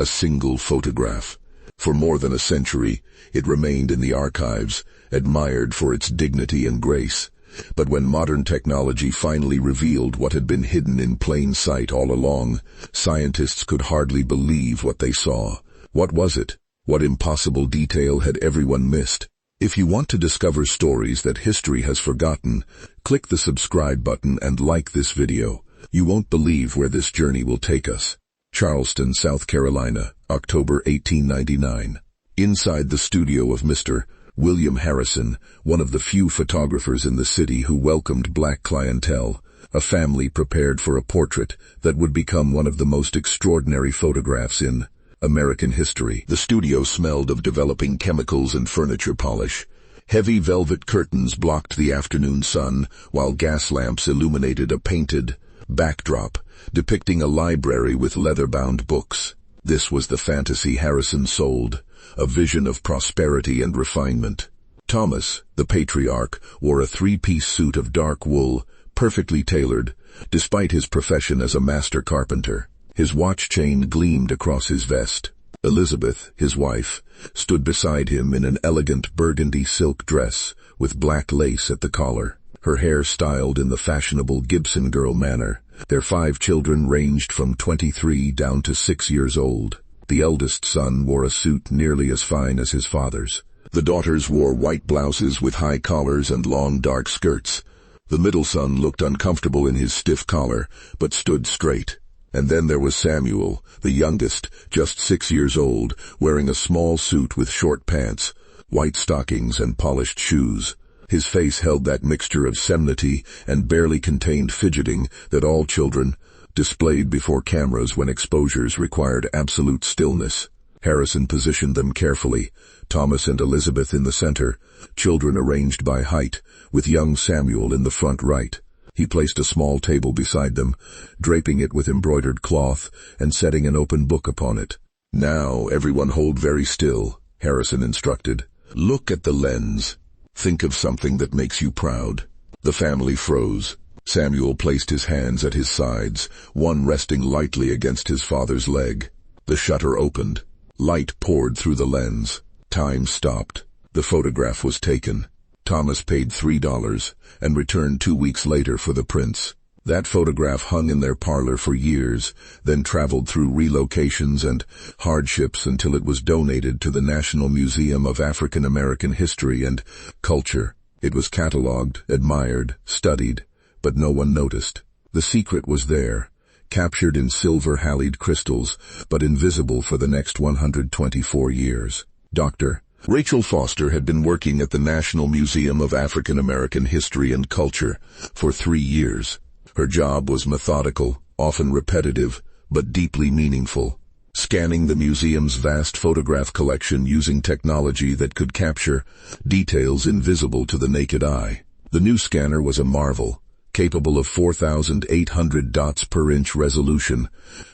A single photograph. For more than a century, it remained in the archives, admired for its dignity and grace. But when modern technology finally revealed what had been hidden in plain sight all along, scientists could hardly believe what they saw. What was it? What impossible detail had everyone missed? If you want to discover stories that history has forgotten, click the subscribe button and like this video. You won't believe where this journey will take us. Charleston, South Carolina, October 1899. Inside the studio of Mr. William Harrison, one of the few photographers in the city who welcomed black clientele, a family prepared for a portrait that would become one of the most extraordinary photographs in American history. The studio smelled of developing chemicals and furniture polish. Heavy velvet curtains blocked the afternoon sun, while gas lamps illuminated a painted backdrop depicting a library with leather-bound books. This was the fantasy Harrison sold, a vision of prosperity and refinement. Thomas, the patriarch, wore a three-piece suit of dark wool, perfectly tailored, despite his profession as a master carpenter. His watch chain gleamed across his vest. Elizabeth, his wife, stood beside him in an elegant burgundy silk dress with black lace at the collar, her hair styled in the fashionable Gibson girl manner. Their 5 children ranged from 23 down to 6 years old. The eldest son wore a suit nearly as fine as his father's. The daughters wore white blouses with high collars and long dark skirts. The middle son looked uncomfortable in his stiff collar, but stood straight. And then there was Samuel, the youngest, just 6 years old, wearing a small suit with short pants, white stockings and polished shoes. His face held that mixture of solemnity and barely contained fidgeting that all children displayed before cameras when exposures required absolute stillness. Harrison positioned them carefully, Thomas and Elizabeth in the center, children arranged by height, with young Samuel in the front right. He placed a small table beside them, draping it with embroidered cloth and setting an open book upon it. "Now everyone hold very still," Harrison instructed. "Look at the lens. Think of something that makes you proud." The family froze. Samuel placed his hands at his sides, one resting lightly against his father's leg. The shutter opened. Light poured through the lens. Time stopped. The photograph was taken. Thomas paid $3 and returned 2 weeks later for the prints. That photograph hung in their parlor for years, then traveled through relocations and hardships until it was donated to the National Museum of African American History and Culture. It was catalogued, admired, studied, but no one noticed. The secret was there, captured in silver-halied crystals, but invisible for the next 124 years. Dr. Rachel Foster had been working at the National Museum of African American History and Culture for 3 years. Her job was methodical, often repetitive, but deeply meaningful, scanning the museum's vast photograph collection using technology that could capture details invisible to the naked eye. The new scanner was a marvel, capable of 4,800 dots per inch resolution,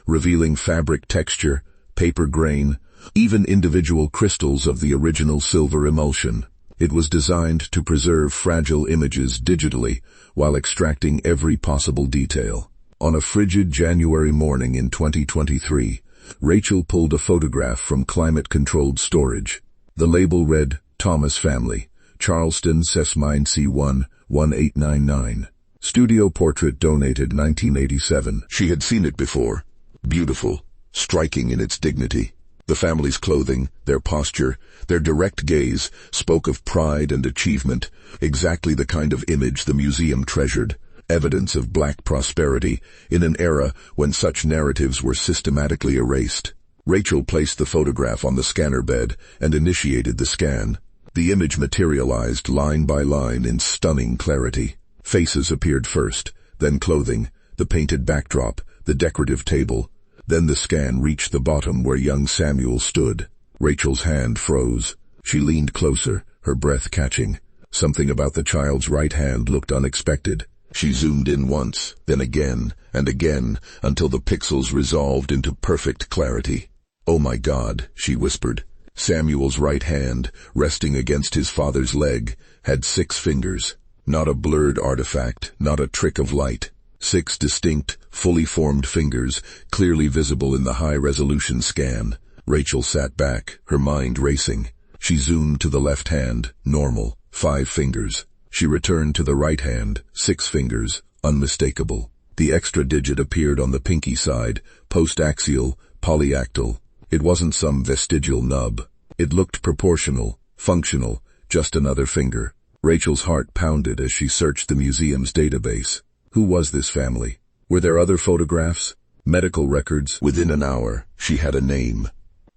revealing fabric texture, paper grain, even individual crystals of the original silver emulsion. It was designed to preserve fragile images digitally while extracting every possible detail. On a frigid January morning in 2023, Rachel pulled a photograph from climate-controlled storage. The label read, "Thomas Family, Charleston, Sesmine C1, 1899. Studio portrait donated 1987. She had seen it before. Beautiful, striking in its dignity. The family's clothing, their posture, their direct gaze spoke of pride and achievement, exactly the kind of image the museum treasured, evidence of black prosperity in an era when such narratives were systematically erased. Rachel placed the photograph on the scanner bed and initiated the scan. The image materialized line by line in stunning clarity. Faces appeared first, then clothing, the painted backdrop, the decorative table. Then the scan reached the bottom where young Samuel stood. Rachel's hand froze. She leaned closer, her breath catching. Something about the child's right hand looked unexpected. She zoomed in once, then again, and again, until the pixels resolved into perfect clarity. "Oh my God," she whispered. Samuel's right hand, resting against his father's leg, had 6 fingers. Not a blurred artifact, not a trick of light. 6 distinct, fully formed fingers, clearly visible in the high-resolution scan. Rachel sat back, her mind racing. She zoomed to the left hand, normal, 5 fingers. She returned to the right hand, 6 fingers, unmistakable. The extra digit appeared on the pinky side, post-axial, polyactal. It wasn't some vestigial nub. It looked proportional, functional, just another finger. Rachel's heart pounded as she searched the museum's database. Who was this family? Were there other photographs? Medical records? Within an hour, she had a name.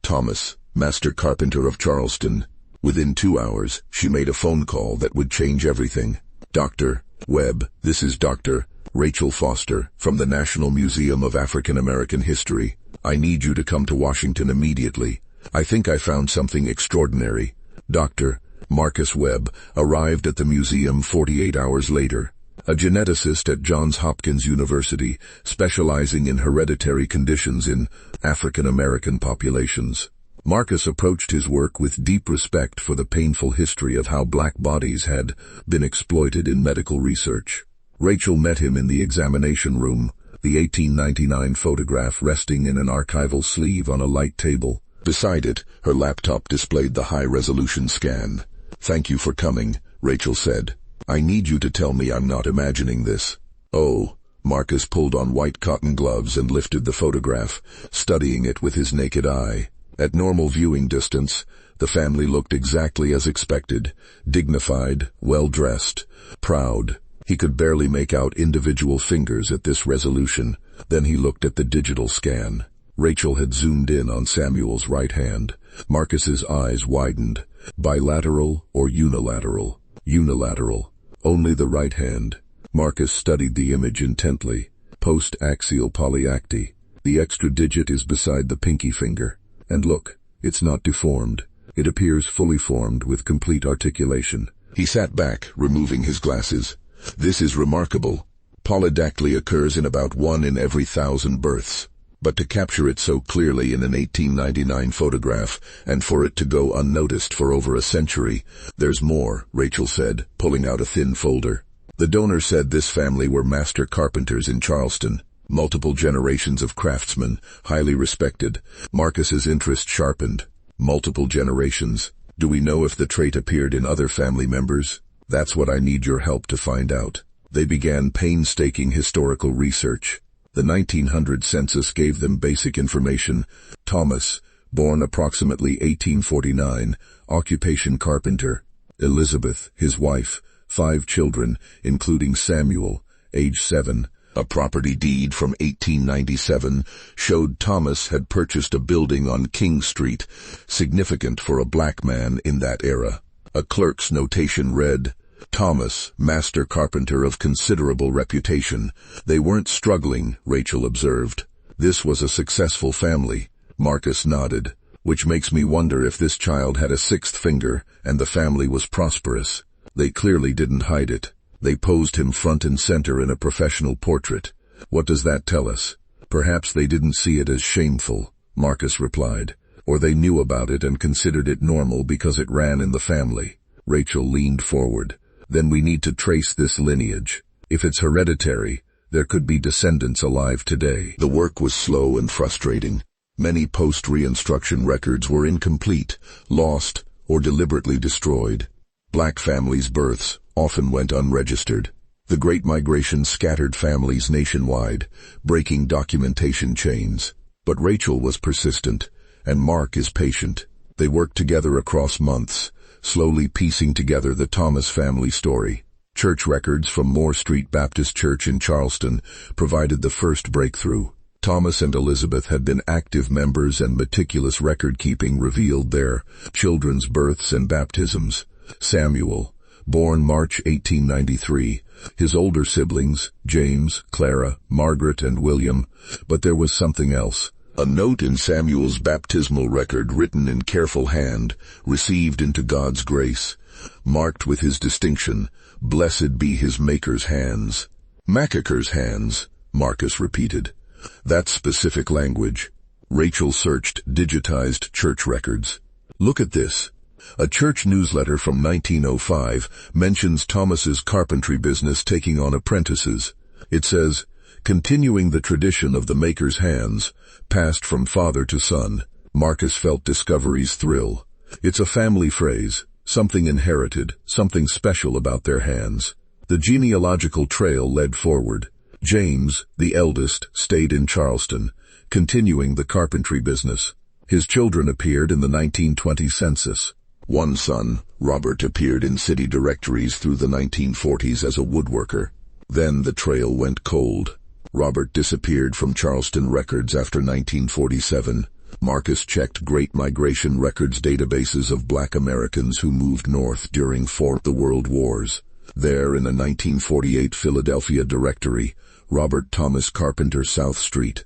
Thomas, master carpenter of Charleston. Within 2 hours, she made a phone call that would change everything. Dr. Webb, this is Dr. Rachel Foster, from the National Museum of African American History. I need you to come to Washington immediately. I think I found something extraordinary. Dr. Marcus Webb arrived at the museum 48 hours later. A geneticist at Johns Hopkins University, specializing in hereditary conditions in African American populations. Marcus approached his work with deep respect for the painful history of how black bodies had been exploited in medical research. Rachel met him in the examination room, the 1899 photograph resting in an archival sleeve on a light table. Beside it, her laptop displayed the high-resolution scan. "Thank you for coming," Rachel said. "I need you to tell me I'm not imagining this." "Oh." Marcus pulled on white cotton gloves and lifted the photograph, studying it with his naked eye. At normal viewing distance, the family looked exactly as expected, dignified, well-dressed, proud. He could barely make out individual fingers at this resolution. Then he looked at the digital scan. Rachel had zoomed in on Samuel's right hand. Marcus's eyes widened. Bilateral or unilateral? Unilateral. Only the right hand. Marcus studied the image intently. Post-axial polyacty. The extra digit is beside the pinky finger. And look, it's not deformed. It appears fully formed with complete articulation. He sat back, removing his glasses. "This is remarkable. Polydactyly occurs in about 1 in every 1,000 births. But to capture it so clearly in an 1899 photograph, and for it to go unnoticed for over a century, there's more," Rachel said, pulling out a thin folder. The donor said this family were master carpenters in Charleston. Multiple generations of craftsmen, highly respected. Marcus's interest sharpened. Multiple generations. Do we know if the trait appeared in other family members? That's what I need your help to find out. They began painstaking historical research. The 1900 census gave them basic information. Thomas, born approximately 1849, occupation carpenter. Elizabeth, his wife, 5 children, including Samuel, age 7. A property deed from 1897 showed Thomas had purchased a building on King Street, significant for a black man in that era. A clerk's notation read, "Thomas, master carpenter of considerable reputation." They weren't struggling, Rachel observed. This was a successful family. Marcus nodded. Which makes me wonder if this child had a 6th finger and the family was prosperous. They clearly didn't hide it. They posed him front and center in a professional portrait. What does that tell us? Perhaps they didn't see it as shameful, Marcus replied. Or they knew about it and considered it normal because it ran in the family. Rachel leaned forward. Then we need to trace this lineage. If it's hereditary, there could be descendants alive today. The work was slow and frustrating. Many post-reinstruction records were incomplete, lost, or deliberately destroyed. Black families' births often went unregistered. The Great Migration scattered families nationwide, breaking documentation chains. But Rachel was persistent, and Mark is patient. They worked together across months, slowly piecing together the Thomas family story. Church records from Moore Street Baptist Church in Charleston provided the first breakthrough. Thomas and Elizabeth had been active members, and meticulous record-keeping revealed their children's births and baptisms. Samuel, born March 1893, his older siblings, James, Clara, Margaret, and William, but there was something else. A note in Samuel's baptismal record, written in careful hand, received into God's grace, marked with his distinction, "Blessed be his Maker's hands." "Macaker's hands," Marcus repeated. That specific language. Rachel searched digitized church records. Look at this. A church newsletter from 1905 mentions Thomas's carpentry business taking on apprentices. It says, Continuing the tradition of the maker's hands, passed from father to son, Marcus felt discovery's thrill. It's a family phrase, something inherited, something special about their hands. The genealogical trail led forward. James, the eldest, stayed in Charleston, continuing the carpentry business. His children appeared in the 1920 census. One son, Robert, appeared in city directories through the 1940s as a woodworker. Then the trail went cold. Robert disappeared from Charleston records after 1947. Marcus checked Great Migration records databases of black Americans who moved north during the World Wars. There, in a 1948 Philadelphia directory, Robert Thomas Carpenter, South Street.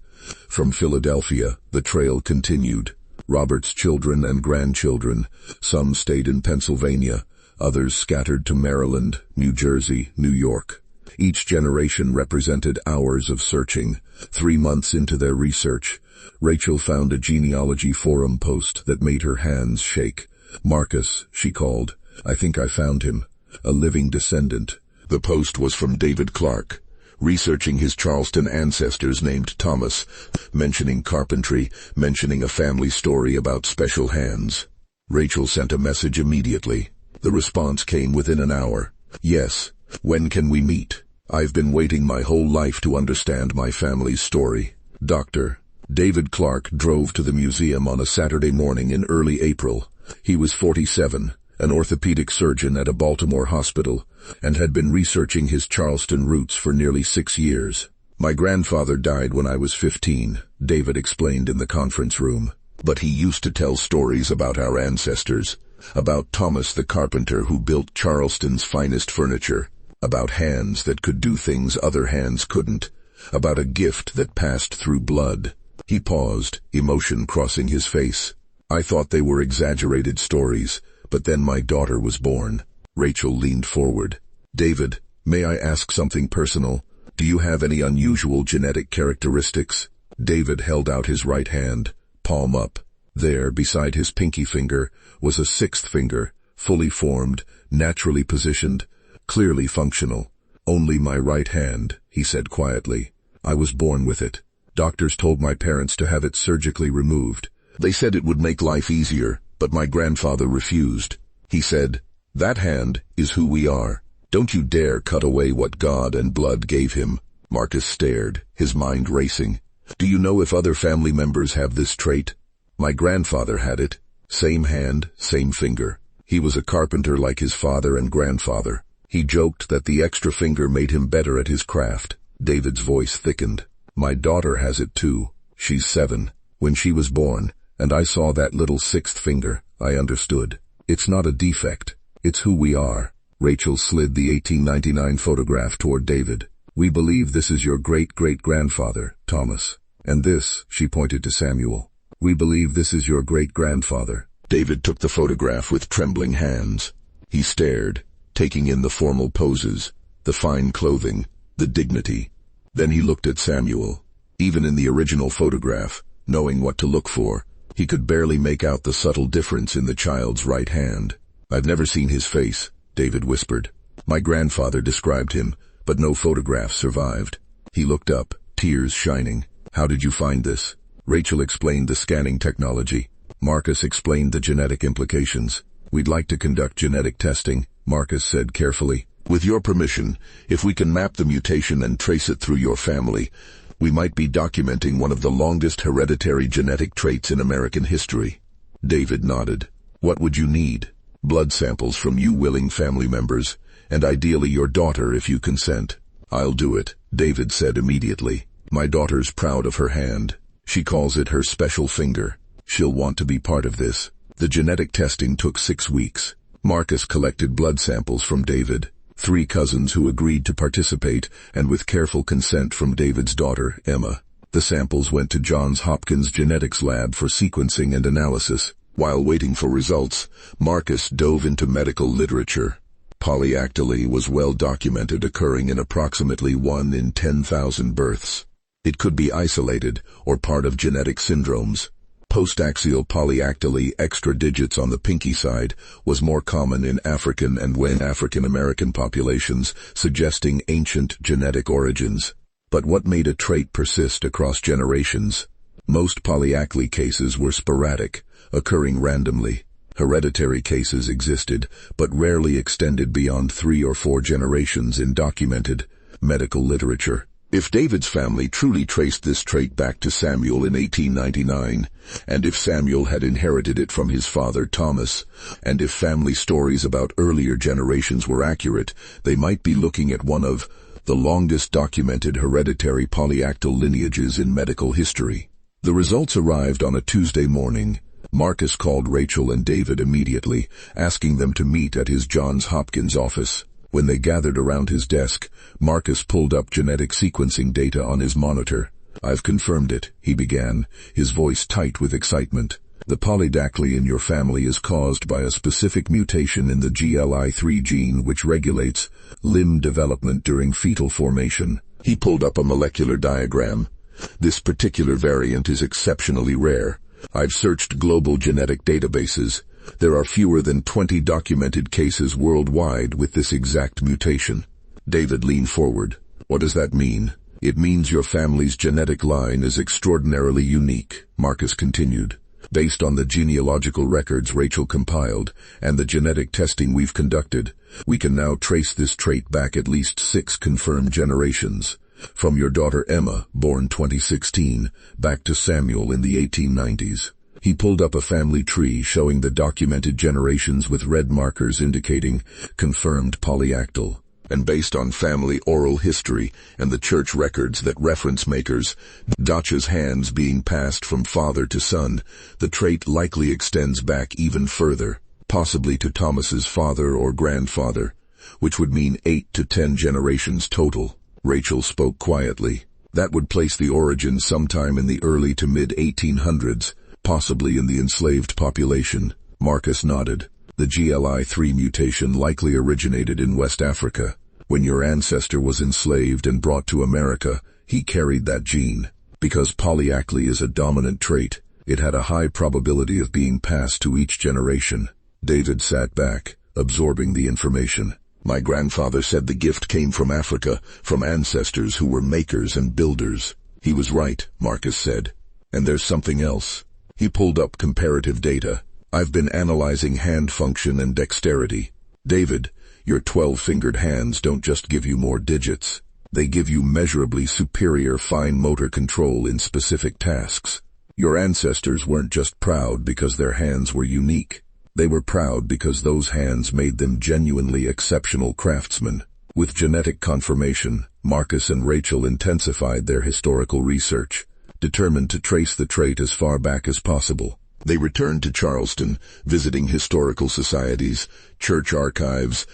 From Philadelphia, the trail continued. Robert's children and grandchildren, some stayed in Pennsylvania, others scattered to Maryland, New Jersey, New York. Each generation represented hours of searching. 3 months into their research, Rachel found a genealogy forum post that made her hands shake. "Marcus," she called, "I think I found him. A living descendant." The post was from David Clark, researching his Charleston ancestors named Thomas, mentioning carpentry, mentioning a family story about special hands. Rachel sent a message immediately. The response came within an hour. "Yes. When can we meet? I've been waiting my whole life to understand my family's story." Dr. David Clark drove to the museum on a Saturday morning in early April. He was 47, an orthopedic surgeon at a Baltimore hospital, and had been researching his Charleston roots for nearly 6 years. "My grandfather died when I was 15, David explained in the conference room. "But he used to tell stories about our ancestors, about Thomas the carpenter who built Charleston's finest furniture, about hands that could do things other hands couldn't, about a gift that passed through blood." He paused, emotion crossing his face. "I thought they were exaggerated stories, but then my daughter was born." Rachel leaned forward. "David, may I ask something personal? Do you have any unusual genetic characteristics?" David held out his right hand, palm up. There, beside his pinky finger, was a 6th finger, fully formed, naturally positioned, clearly functional. "Only my right hand," he said quietly. "I was born with it. Doctors told my parents to have it surgically removed. They said it would make life easier, but my grandfather refused. He said, 'That hand is who we are. Don't you dare cut away what God and blood gave him.'" Marcus stared, his mind racing. "Do you know if other family members have this trait?" "My grandfather had it. Same hand, same finger. He was a carpenter like his father and grandfather. He joked that the extra finger made him better at his craft." David's voice thickened. "My daughter has it too. She's 7. When she was born, and I saw that little 6th finger, I understood. It's not a defect. It's who we are." Rachel slid the 1899 photograph toward David. "We believe this is your great-great-grandfather, Thomas. And this," she pointed to Samuel. "We believe this is your great-grandfather." David took the photograph with trembling hands. He stared, taking in the formal poses, the fine clothing, the dignity. Then he looked at Samuel. Even in the original photograph, knowing what to look for, he could barely make out the subtle difference in the child's right hand. "I've never seen his face," David whispered. "My grandfather described him, but no photograph survived." He looked up, tears shining. "How did you find this?" Rachel explained the scanning technology. Marcus explained the genetic implications. "We'd like to conduct genetic testing," Marcus said carefully. "With your permission, if we can map the mutation and trace it through your family, we might be documenting one of the longest hereditary genetic traits in American history." David nodded. "What would you need?" "Blood samples from you willing family members, and ideally your daughter if you consent." "I'll do it," David said immediately. "My daughter's proud of her hand. She calls it her special finger. She'll want to be part of this." The genetic testing took 6 weeks. Marcus collected blood samples from David. 3 cousins who agreed to participate, and with careful consent from David's daughter, Emma. The samples went to Johns Hopkins Genetics Lab for sequencing and analysis. While waiting for results, Marcus dove into medical literature. Polyactyly was well documented, occurring in approximately 1 in 10,000 births. It could be isolated or part of genetic syndromes. Postaxial polyactyly, extra digits on the pinky side, was more common in African and African American populations, suggesting ancient genetic origins. But what made a trait persist across generations? Most polyacly cases were sporadic, occurring randomly. Hereditary cases existed, but rarely extended beyond 3 or 4 generations in documented medical literature. If David's family truly traced this trait back to Samuel in 1899, and if Samuel had inherited it from his father Thomas, and if family stories about earlier generations were accurate, they might be looking at one of the longest documented hereditary polyactal lineages in medical history. The results arrived on a Tuesday morning. Marcus called Rachel and David immediately, asking them to meet at his Johns Hopkins office. When they gathered around his desk, Marcus pulled up genetic sequencing data on his monitor. "I've confirmed it," he began, his voice tight with excitement. "The polydactyly in your family is caused by a specific mutation in the GLI3 gene which regulates limb development during fetal formation." He pulled up a molecular diagram. "This particular variant is exceptionally rare. I've searched global genetic databases. There are fewer than 20 documented cases worldwide with this exact mutation." David leaned forward. "What does that mean?" "It means your family's genetic line is extraordinarily unique," Marcus continued. "Based on the genealogical records Rachel compiled and the genetic testing we've conducted, we can now trace this trait back at least 6 confirmed generations. From your daughter Emma, born 2016, back to Samuel in the 1890s. He pulled up a family tree showing the documented generations with red markers indicating confirmed polyactal. And based on family oral history and the church records that reference makers Dach's hands being passed from father to son, the trait likely extends back even further, possibly to Thomas's father or grandfather, which would mean 8 to 10 generations total. Rachel spoke quietly. "That would place the origin sometime in the early to mid-1800s, possibly in the enslaved population." Marcus nodded. "The GLI3 mutation likely originated in West Africa. When your ancestor was enslaved and brought to America, he carried that gene. Because polyacly is a dominant trait, it had a high probability of being passed to each generation." David sat back, absorbing the information. "My grandfather said the gift came from Africa, from ancestors who were makers and builders." "He was right," Marcus said. "And there's something else." He pulled up comparative data. "I've been analyzing hand function and dexterity. David, your 12-fingered hands don't just give you more digits. They give you measurably superior fine motor control in specific tasks. Your ancestors weren't just proud because their hands were unique. They were proud because those hands made them genuinely exceptional craftsmen." With genetic confirmation, Marcus and Rachel intensified their historical research, determined to trace the trait as far back as possible. They returned to Charleston, visiting historical societies, church archives,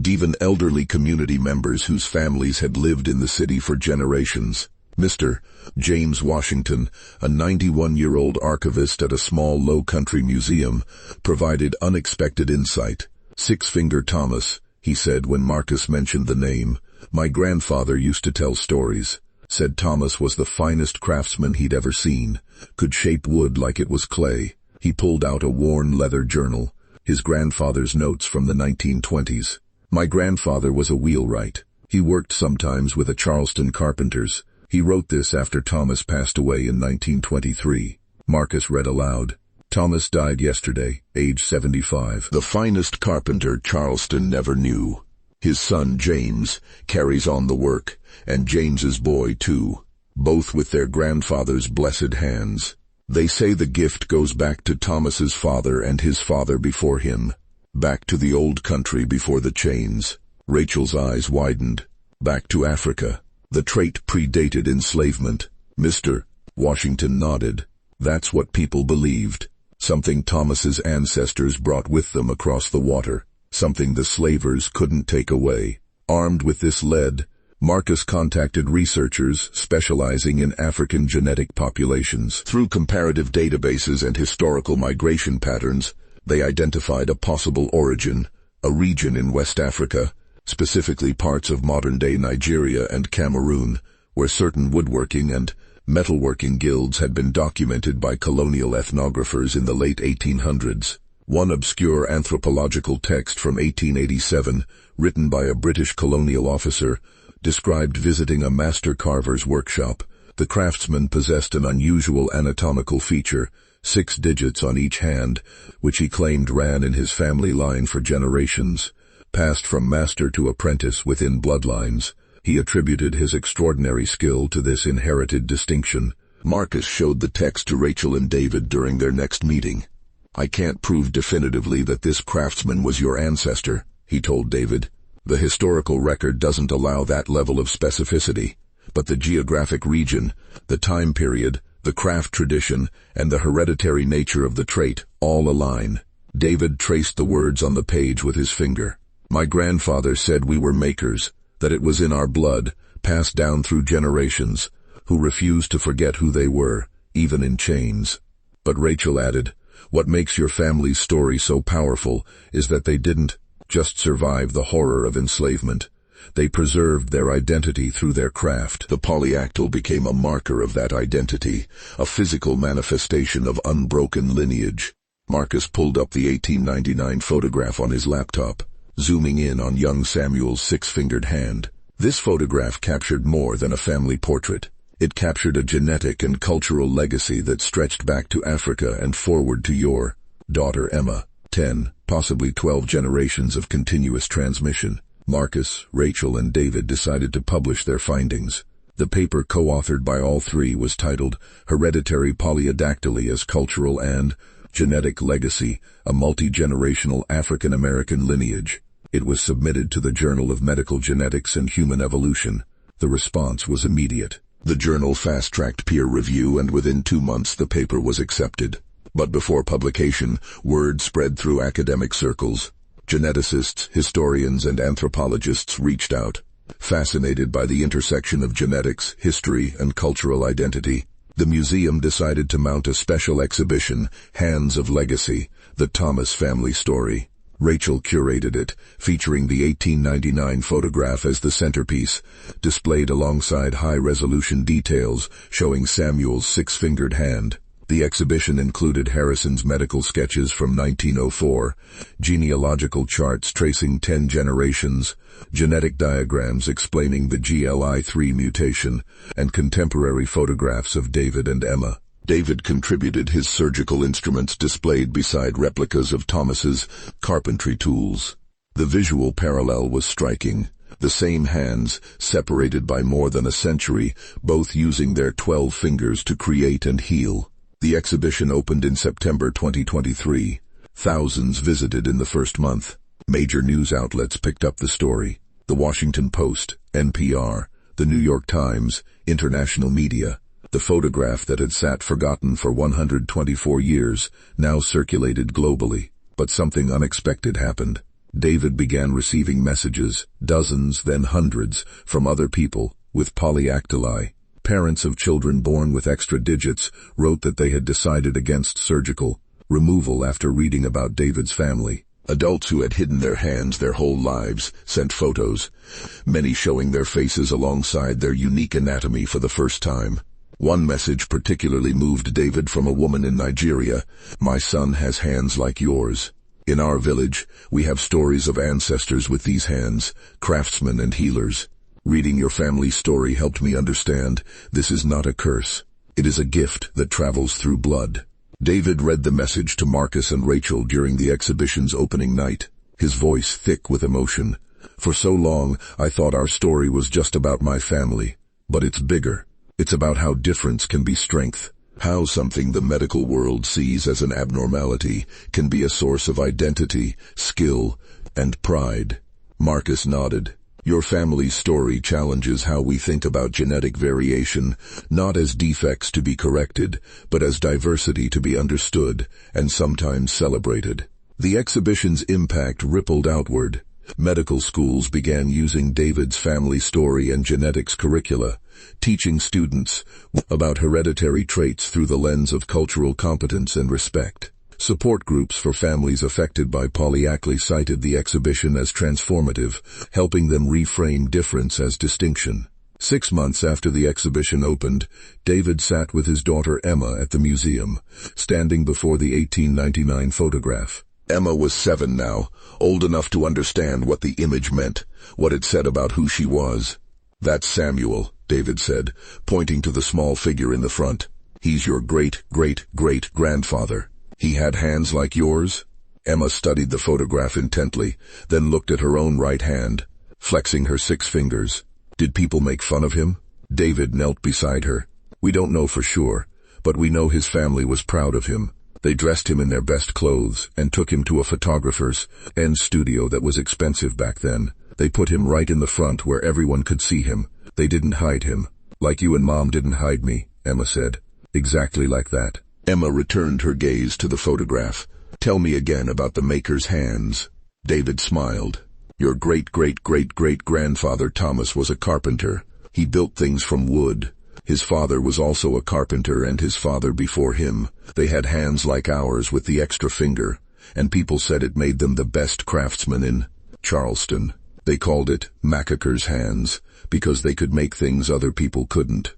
even elderly community members whose families had lived in the city for generations. Mr. James Washington, a 91-year-old archivist at a small low-country museum, provided unexpected insight. "Six-Finger Thomas," he said when Marcus mentioned the name. "My grandfather used to tell stories. Said Thomas was the finest craftsman he'd ever seen, could shape wood like it was clay." He pulled out a worn leather journal, his grandfather's notes from the 1920s. "My grandfather was a wheelwright. He worked sometimes with a Charleston carpenters. He wrote this after Thomas passed away in 1923. Marcus read aloud. "Thomas died yesterday, age 75. The finest carpenter Charleston never knew. His son James carries on the work, and James's boy too, both with their grandfather's blessed hands. They say the gift goes back to Thomas's father and his father before him, back to the old country before the chains." Rachel's eyes widened. "Back to Africa. The trait predated enslavement." Mr. Washington nodded. "That's what people believed. Something Thomas's ancestors brought with them across the water. Something the slavers couldn't take away." Armed with this lead, Marcus contacted researchers specializing in African genetic populations. Through comparative databases and historical migration patterns, they identified a possible origin, a region in West Africa, specifically parts of modern-day Nigeria and Cameroon, where certain woodworking and metalworking guilds had been documented by colonial ethnographers in the late 1800s. One obscure anthropological text from 1887, written by a British colonial officer, described visiting a master carver's workshop. The craftsman possessed an unusual anatomical feature, 6 digits on each hand, which he claimed ran in his family line for generations, passed from master to apprentice within bloodlines. He attributed his extraordinary skill to this inherited distinction. Marcus showed the text to Rachel and David during their next meeting. "I can't prove definitively that this craftsman was your ancestor," he told David. "The historical record doesn't allow that level of specificity, but the geographic region, the time period, the craft tradition, and the hereditary nature of the trait all align." David traced the words on the page with his finger. "My grandfather said we were makers, that it was in our blood, passed down through generations, who refused to forget who they were, even in chains." But Rachel added, "What makes your family's story so powerful is that they didn't just survive the horror of enslavement. They preserved their identity through their craft." The polyactyl became a marker of that identity, a physical manifestation of unbroken lineage. Marcus pulled up the 1899 photograph on his laptop, zooming in on young Samuel's 6-fingered hand. This photograph captured more than a family portrait. It captured a genetic and cultural legacy that stretched back to Africa and forward to your daughter Emma. 10, possibly 12 generations of continuous transmission. Marcus, Rachel, and David decided to publish their findings. The paper, co-authored by all three, was titled Hereditary Polyadactyly as Cultural and Genetic Legacy, a Multi-Generational African-American Lineage. It was submitted to the Journal of Medical Genetics and Human Evolution. The response was immediate. The journal fast-tracked peer review, and within 2 months the paper was accepted. But before publication, word spread through academic circles. Geneticists, historians, and anthropologists reached out, fascinated by the intersection of genetics, history, and cultural identity. The museum decided to mount a special exhibition, Hands of Legacy, the Thomas family story. Rachel curated it, featuring the 1899 photograph as the centerpiece, displayed alongside high-resolution details showing Samuel's 6-fingered hand. The exhibition included Harrison's medical sketches from 1904, genealogical charts tracing 10 generations, genetic diagrams explaining the GLI3 mutation, and contemporary photographs of David and Emma. David contributed his surgical instruments displayed beside replicas of Thomas's carpentry tools. The visual parallel was striking. The same hands, separated by more than a century, both using their 12 fingers to create and heal. The exhibition opened in September 2023. Thousands visited in the first month. Major news outlets picked up the story. The Washington Post, NPR, the New York Times, international media. The photograph that had sat forgotten for 124 years now circulated globally. But something unexpected happened. David began receiving messages, dozens, then hundreds, from other people with polyactyly. Parents of children born with extra digits wrote that they had decided against surgical removal after reading about David's family. Adults who had hidden their hands their whole lives sent photos, many showing their faces alongside their unique anatomy for the first time. One message particularly moved David from a woman in Nigeria. "My son has hands like yours. In our village, we have stories of ancestors with these hands, craftsmen and healers. Reading your family's story helped me understand this is not a curse. It is a gift that travels through blood." David read the message to Marcus and Rachel during the exhibition's opening night, his voice thick with emotion. "For so long, I thought our story was just about my family. But it's bigger. It's about how difference can be strength. How something the medical world sees as an abnormality can be a source of identity, skill, and pride." Marcus nodded. "Your family's story challenges how we think about genetic variation, not as defects to be corrected, but as diversity to be understood and sometimes celebrated." The exhibition's impact rippled outward. Medical schools began using David's family story and genetics curricula, teaching students about hereditary traits through the lens of cultural competence and respect. Support groups for families affected by polyactyly cited the exhibition as transformative, helping them reframe difference as distinction. 6 months after the exhibition opened, David sat with his daughter Emma at the museum, standing before the 1899 photograph. Emma was 7 now, old enough to understand what the image meant, what it said about who she was. "That's Samuel," David said, pointing to the small figure in the front. "He's your great-great-great-grandfather. He had hands like yours?" Emma studied the photograph intently, then looked at her own right hand, flexing her 6 fingers. "Did people make fun of him?" David knelt beside her. "We don't know for sure, but we know his family was proud of him. They dressed him in their best clothes and took him to a photographer's studio that was expensive back then. They put him right in the front where everyone could see him. They didn't hide him. Like you and Mom didn't hide me," Emma said. "Exactly like that." Emma returned her gaze to the photograph. "Tell me again about the maker's hands." David smiled. "Your great-great-great-great-grandfather Thomas was a carpenter. He built things from wood. His father was also a carpenter, and his father before him. They had hands like ours with the extra finger, and people said it made them the best craftsmen in Charleston. They called it Macaker's hands, because they could make things other people couldn't."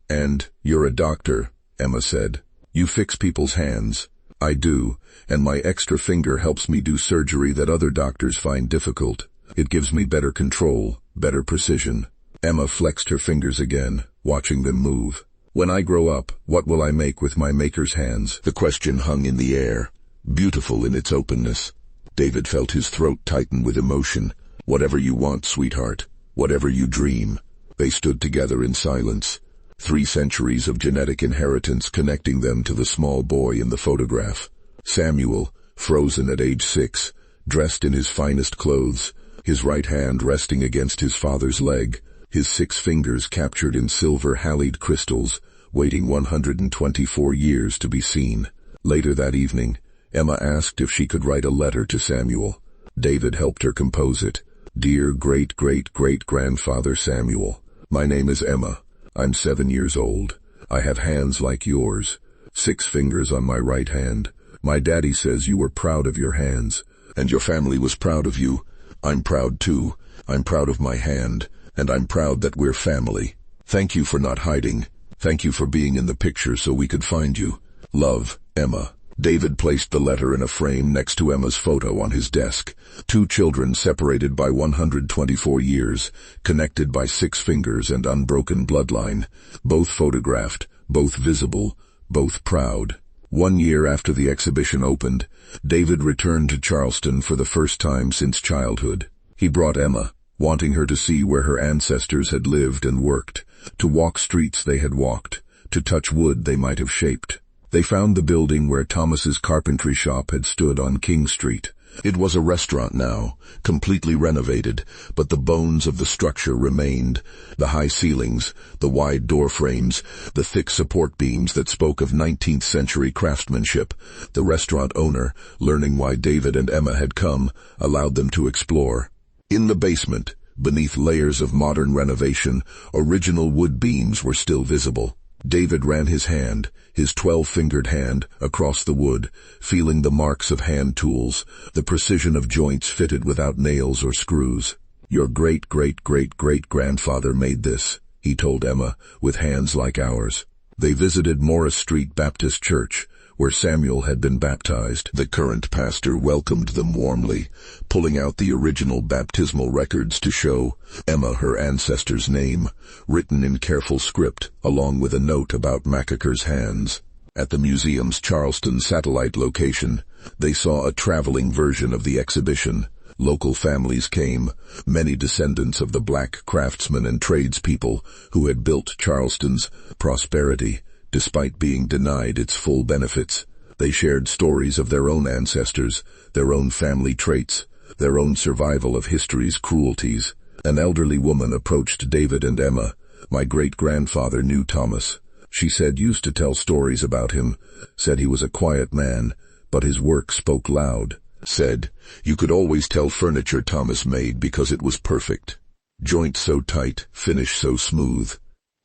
And you're a doctor," Emma said. "You fix people's hands." "I do, and my extra finger helps me do surgery that other doctors find difficult. It gives me better control, better precision." Emma flexed her fingers again, watching them move. "When I grow up, what will I make with my maker's hands?" The question hung in the air, beautiful in its openness. David felt his throat tighten with emotion. "Whatever you want, sweetheart. Whatever you dream." They stood together in silence. 3 centuries of genetic inheritance connecting them to the small boy in the photograph. Samuel, frozen at age 6, dressed in his finest clothes, his right hand resting against his father's leg, his 6 fingers captured in silver halleyed crystals, waiting 124 years to be seen. Later that evening, Emma asked if she could write a letter to Samuel. David helped her compose it. "Dear great-great-great-grandfather Samuel, my name is Emma. I'm 7 years old. I have hands like yours, 6 fingers on my right hand. My daddy says you were proud of your hands, and your family was proud of you. I'm proud too. I'm proud of my hand, and I'm proud that we're family. Thank you for not hiding. Thank you for being in the picture so we could find you. Love, Emma." David placed the letter in a frame next to Emma's photo on his desk. 2 children separated by 124 years, connected by 6 fingers and unbroken bloodline, both photographed, both visible, both proud. 1 year after the exhibition opened, David returned to Charleston for the first time since childhood. He brought Emma, wanting her to see where her ancestors had lived and worked, to walk streets they had walked, to touch wood they might have shaped. They found the building where Thomas's carpentry shop had stood on King Street. It was a restaurant now, completely renovated, but the bones of the structure remained. The high ceilings, the wide door frames, the thick support beams that spoke of 19th century craftsmanship. The restaurant owner, learning why David and Emma had come, allowed them to explore. In the basement, beneath layers of modern renovation, original wood beams were still visible. David ran his hand, his 12-fingered hand, across the wood, feeling the marks of hand tools, the precision of joints fitted without nails or screws. "Your great-great-great-great-grandfather made this," he told Emma, "with hands like ours." They visited Morris Street Baptist Church, where Samuel had been baptized. The current pastor welcomed them warmly, pulling out the original baptismal records to show Emma her ancestor's name, written in careful script, along with a note about Macaker's hands. At the museum's Charleston satellite location, they saw a traveling version of the exhibition. Local families came, many descendants of the black craftsmen and tradespeople who had built Charleston's prosperity, despite being denied its full benefits. They shared stories of their own ancestors, their own family traits, their own survival of history's cruelties. An elderly woman approached David and Emma. "My great-grandfather knew Thomas," she said, "used to tell stories about him, said he was a quiet man, but his work spoke loud. Said, you could always tell furniture Thomas made because it was perfect. Joint so tight, finish so smooth.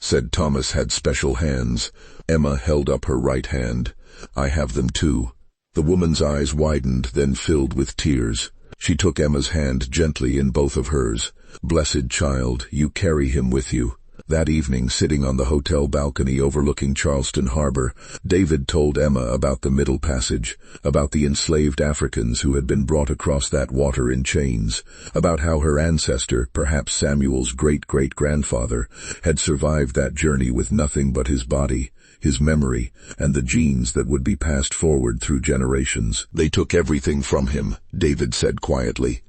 Said Thomas had special hands." Emma held up her right hand. "I have them too." The woman's eyes widened, then filled with tears. She took Emma's hand gently in both of hers. "Blessed child, you carry him with you. That evening, sitting on the hotel balcony overlooking Charleston Harbor, David told Emma about the Middle Passage, about the enslaved Africans who had been brought across that water in chains, about how her ancestor, perhaps Samuel's great-great-grandfather, had survived that journey with nothing but his body, his memory, and the genes that would be passed forward through generations. "They took everything from him," David said quietly.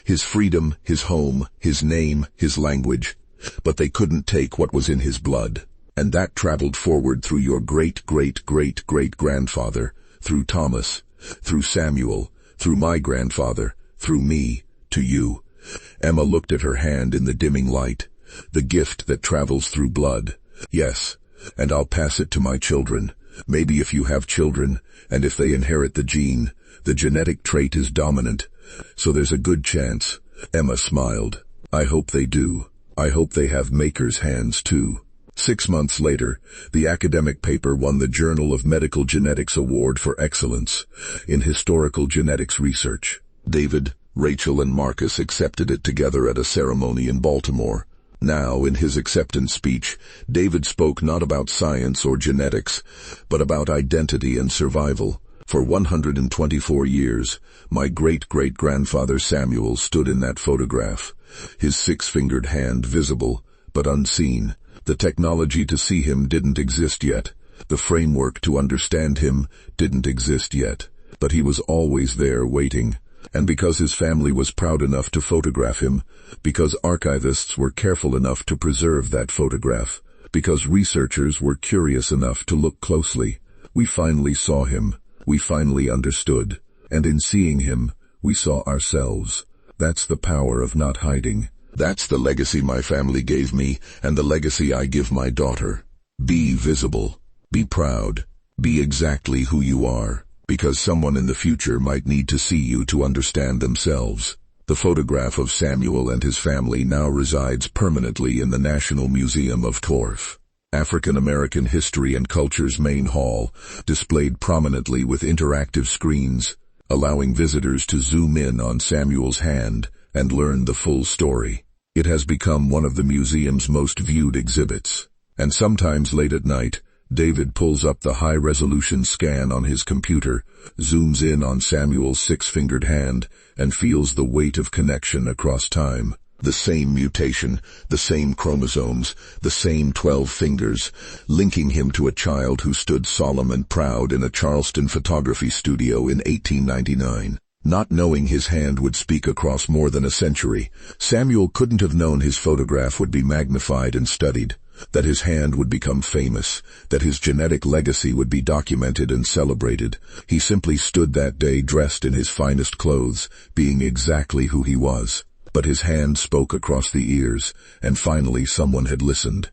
"His freedom, his home, his name, his language. But they couldn't take what was in his blood. And that traveled forward through your great-great-great-great-grandfather, through Thomas, through Samuel, through my grandfather, through me, to you." Emma looked at her hand in the dimming light. "The gift that travels through blood. Yes, and I'll pass it to my children. Maybe if you have children, and if they inherit the gene, the genetic trait is dominant. So there's a good chance." Emma smiled. "I hope they do. I hope they have makers' hands too." 6 months later, the academic paper won the Journal of Medical Genetics Award for Excellence in Historical Genetics Research. David, Rachel, and Marcus accepted it together at a ceremony in Baltimore. Now, in his acceptance speech, David spoke not about science or genetics, but about identity and survival. For 124 years, my great-great-grandfather Samuel stood in that photograph, his 6-fingered hand visible, but unseen. The technology to see him didn't exist yet. The framework to understand him didn't exist yet. But he was always there waiting. And because his family was proud enough to photograph him, because archivists were careful enough to preserve that photograph, because researchers were curious enough to look closely, we finally saw him. We finally understood. And in seeing him, we saw ourselves. That's the power of not hiding. That's the legacy my family gave me, and the legacy I give my daughter. Be visible. Be proud. Be exactly who you are, because someone in the future might need to see you to understand themselves. The photograph of Samuel and his family now resides permanently in the National Museum of Torf, African American History and Culture's main hall, displayed prominently with interactive screens, allowing visitors to zoom in on Samuel's hand and learn the full story. It has become one of the museum's most viewed exhibits. And sometimes late at night, David pulls up the high-resolution scan on his computer, zooms in on Samuel's 6-fingered hand, and feels the weight of connection across time. The same mutation, the same chromosomes, the same 12 fingers, linking him to a child who stood solemn and proud in a Charleston photography studio in 1899. Not knowing his hand would speak across more than a century, Samuel couldn't have known his photograph would be magnified and studied, that his hand would become famous, that his genetic legacy would be documented and celebrated. He simply stood that day dressed in his finest clothes, being exactly who he was. But his hand spoke across the ears, and finally someone had listened.